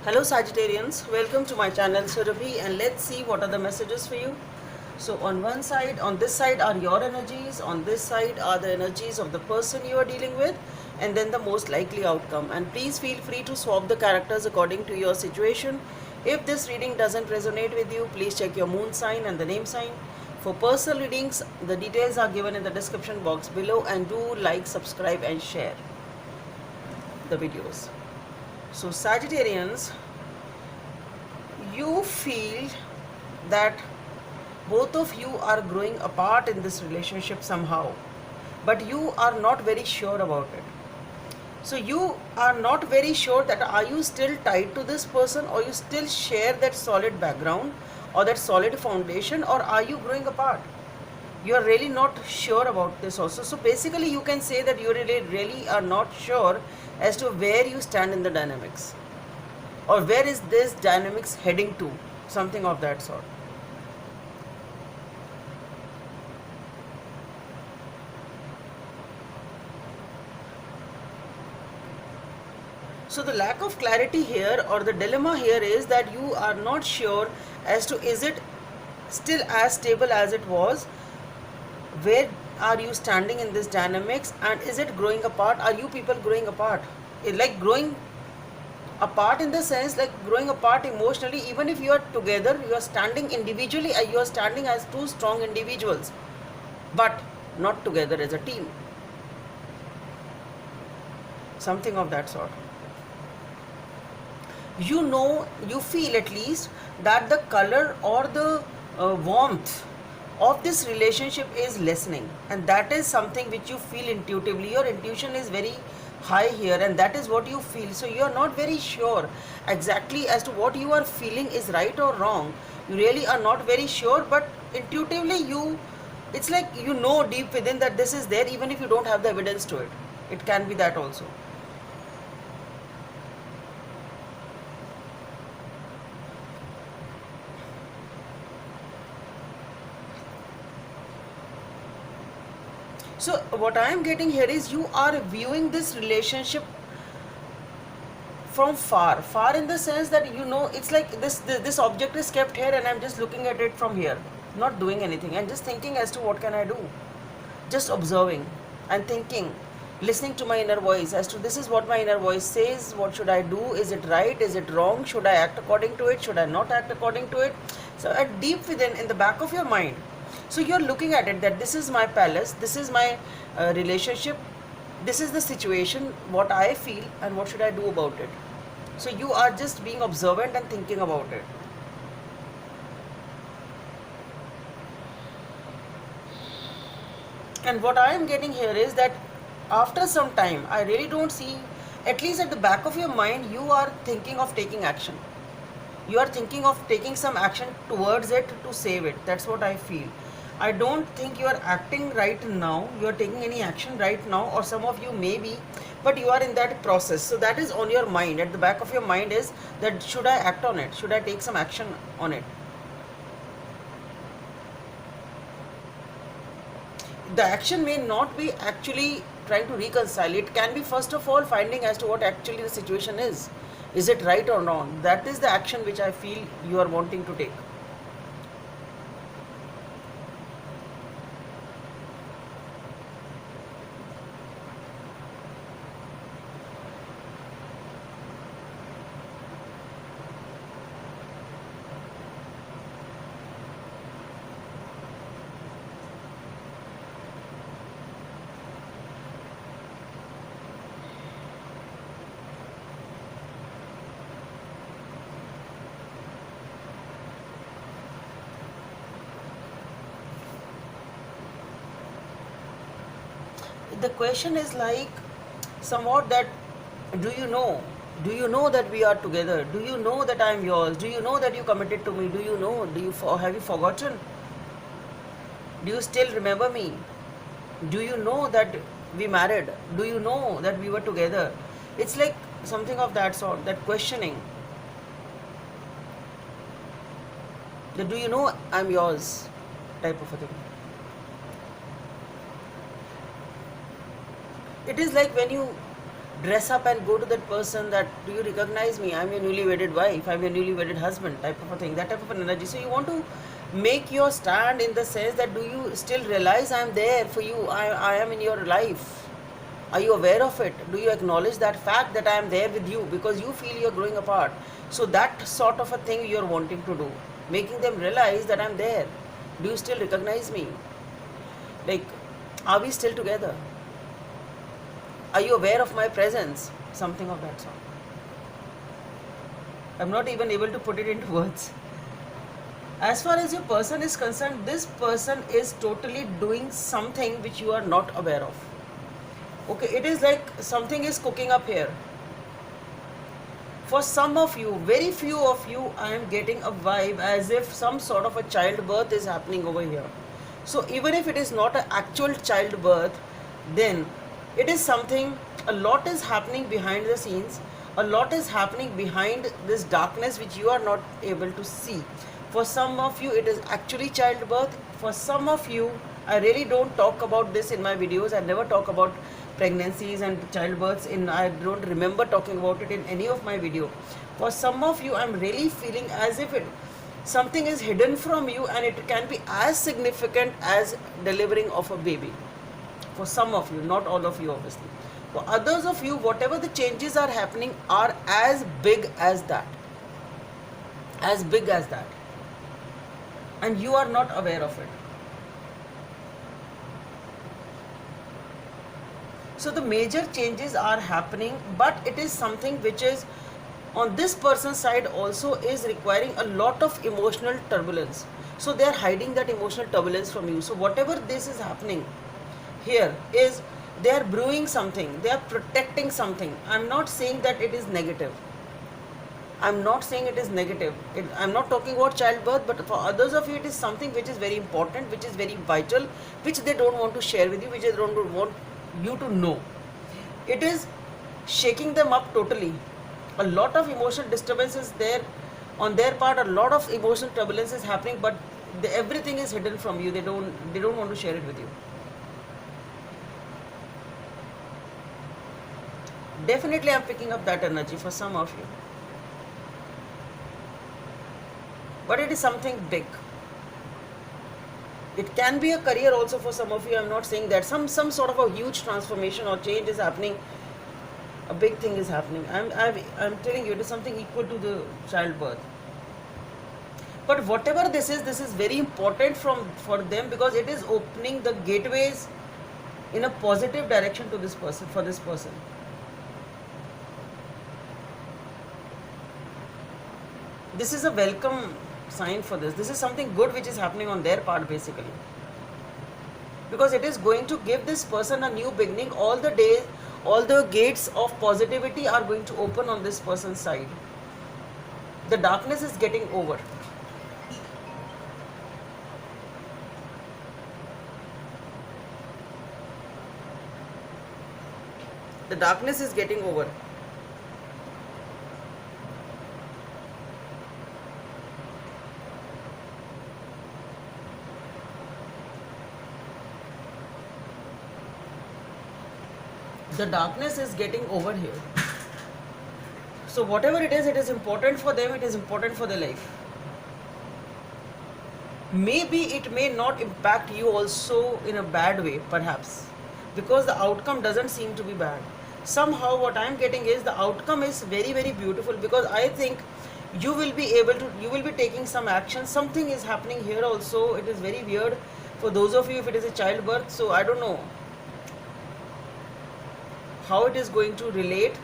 Hello Sagittarians, welcome to my channel Surabhi, and let's see what are the messages for you. So on this side are your energies, on this side are the energies of the person you are dealing with, and then the most likely outcome. And please feel free to swap the characters according to your situation. If this reading doesn't resonate with you, please check your moon sign and the name sign. For personal readings, the details are given in the description box below, and do like, subscribe and share the videos. So Sagittarians, you feel that both of you are growing apart in this relationship somehow, but you are not very sure about it. So you are not very sure that are you still tied to this person, or you still share that solid background or that solid foundation, or are you growing apart? You are really not sure about this also. So basically you can say that you really are not sure as to where you stand in the dynamics, or where is this dynamics heading to, something of that sort. So the lack of clarity here, or the dilemma here, is that you are not sure as to is it still as stable as it was, where are you standing in this dynamics, and is it growing apart? Are you people growing apart? Like growing apart in the sense like growing apart emotionally. Even if you are together, you are standing individually, you are standing as two strong individuals, but not together as a team, something of that sort. You feel at least that the color or the warmth of this relationship is lessening, and that is something which you feel intuitively. Your intuition is very high here, and that is what you feel. So you are not very sure exactly as to what you are feeling is right or wrong. You really are not very sure, but intuitively it's like you know deep within that this is there, even if you don't have the evidence to it. It can be that also. So what I am getting here is you are viewing this relationship from far in the sense that it's like this object is kept here, and I'm just looking at it from here, not doing anything, and just thinking as to what can I do, just observing and thinking, listening to my inner voice as to this is what my inner voice says. What should I do? Is it right? Is it wrong? Should I act according to it? Should I not act according to it? So at deep within, in the back of your mind, so you're looking at it that this is my palace, this is my relationship, this is the situation, what I feel, and what should I do about it. So you are just being observant and thinking about it. And what I am getting here is that after some time, I really don't see, at least at the back of your mind, you are thinking of taking action. You are thinking of taking some action towards it to save it. That's what I feel. I don't think you are acting right now. You are taking any action right now, or some of you may be, but you are in that process. So that is on your mind. At the back of your mind is that should I act on it? Should I take some action on it? The action may not be actually trying to reconcile. It can be first of all finding as to what actually the situation is. Is it right or wrong? That is the action which I feel you are wanting to take. The question is like somewhat that do you know that we are together? Do you know that I am yours? Do you know that you committed to me? Have you forgotten? Do you still remember me? Do you know that we married? Do you know that we were together? It's like something of that sort, that questioning, that do you know I'm yours type of a thing. It is like when you dress up and go to that person that, do you recognize me? I'm your newly wedded wife, I'm your newly wedded husband, type of a thing, that type of an energy. So you want to make your stand in the sense that, do you still realize I'm there for you? I am in your life. Are you aware of it? Do you acknowledge that fact that I am there with you because you feel you're growing apart? So that sort of a thing you're wanting to do, making them realize that I'm there. Do you still recognize me? Like, are we still together? Are you aware of my presence? Something of that sort. I'm not even able to put it into words. As far as your person is concerned, this person is totally doing something which you are not aware of. Okay, it is like something is cooking up here. For some of you, very few of you, I am getting a vibe as if some sort of a childbirth is happening over here. So even if it is not an actual childbirth, then it is something, a lot is happening behind the scenes, a lot is happening behind this darkness which you are not able to see. For some of you, it is actually childbirth. For some of you, I really don't talk about this in my videos. I never talk about pregnancies and childbirths I don't remember talking about it in any of my video. For some of you, I'm really feeling as if something is hidden from you, and it can be as significant as delivering of a baby. For some of you, not all of you obviously. For others of you, whatever the changes are happening are as big as that. As big as that. And you are not aware of it. So the major changes are happening, but it is something which is on this person's side also is requiring a lot of emotional turbulence. So they are hiding that emotional turbulence from you. So whatever this is happening here is, they are brewing something, they are protecting something. I'm not saying that it is negative. I'm not saying it is negative. I'm not talking about childbirth, but for others of you, it is something which is very important, which is very vital, which they don't want to share with you, which they don't want you to know. It is shaking them up totally. A lot of emotional disturbance is there on their part. A lot of emotional turbulence is happening, but everything is hidden from you. They don't want to share it with you. Definitely, I'm picking up that energy for some of you. But it is something big. It can be a career also for some of you. I'm not saying that. Some sort of a huge transformation or change is happening. A big thing is happening. I'm telling you, it is something equal to the childbirth. But whatever this is very important for them, because it is opening the gateways in a positive direction to this person, for this person. This is a welcome sign for this. This is something good which is happening on their part basically. Because it is going to give this person a new beginning. All the days, all the gates of positivity are going to open on this person's side. The darkness is getting over. The darkness is getting over. The darkness is getting over here. So whatever it is important for them, it is important for their life. Maybe it may not impact you also in a bad way, perhaps, because the outcome doesn't seem to be bad. Somehow what I'm getting is the outcome is very, very beautiful, because I think you will be taking some action. Something is happening here also. It is very weird for those of you if it is a childbirth. So I don't know how it is going to relate,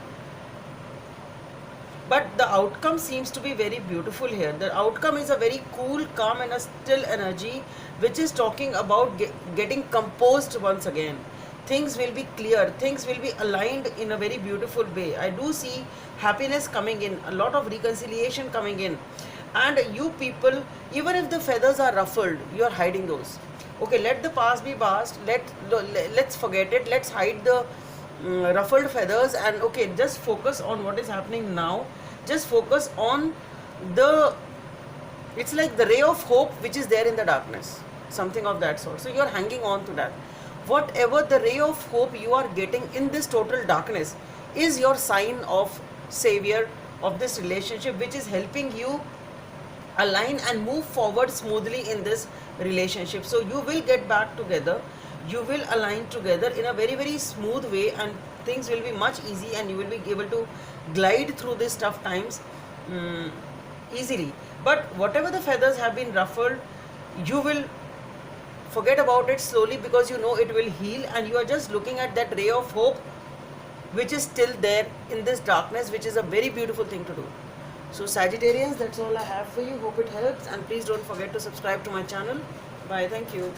but the outcome seems to be very beautiful here. The outcome is a very cool, calm and a still energy, which is talking about getting composed once again. Things will be clear, things will be aligned in a very beautiful way. I do see happiness coming in, a lot of reconciliation coming in. And you people, even if the feathers are ruffled, you are hiding those. Okay, let the past be past, let's forget it, let's hide the ruffled feathers, and okay, just focus on what is happening now. Just focus on it's like the ray of hope which is there in the darkness, something of that sort. So you are hanging on to that. Whatever the ray of hope you are getting in this total darkness, is your sign of savior of this relationship, which is helping you align and move forward smoothly in this relationship. So you will get back together, you will align together in a very, very smooth way, and things will be much easy, and you will be able to glide through these tough times easily. But whatever the feathers have been ruffled, you will forget about it slowly, because you know it will heal, and you are just looking at that ray of hope which is still there in this darkness, which is a very beautiful thing to do. So Sagittarians, that's all I have for you. Hope it helps, and please don't forget to subscribe to my channel. Bye. Thank you.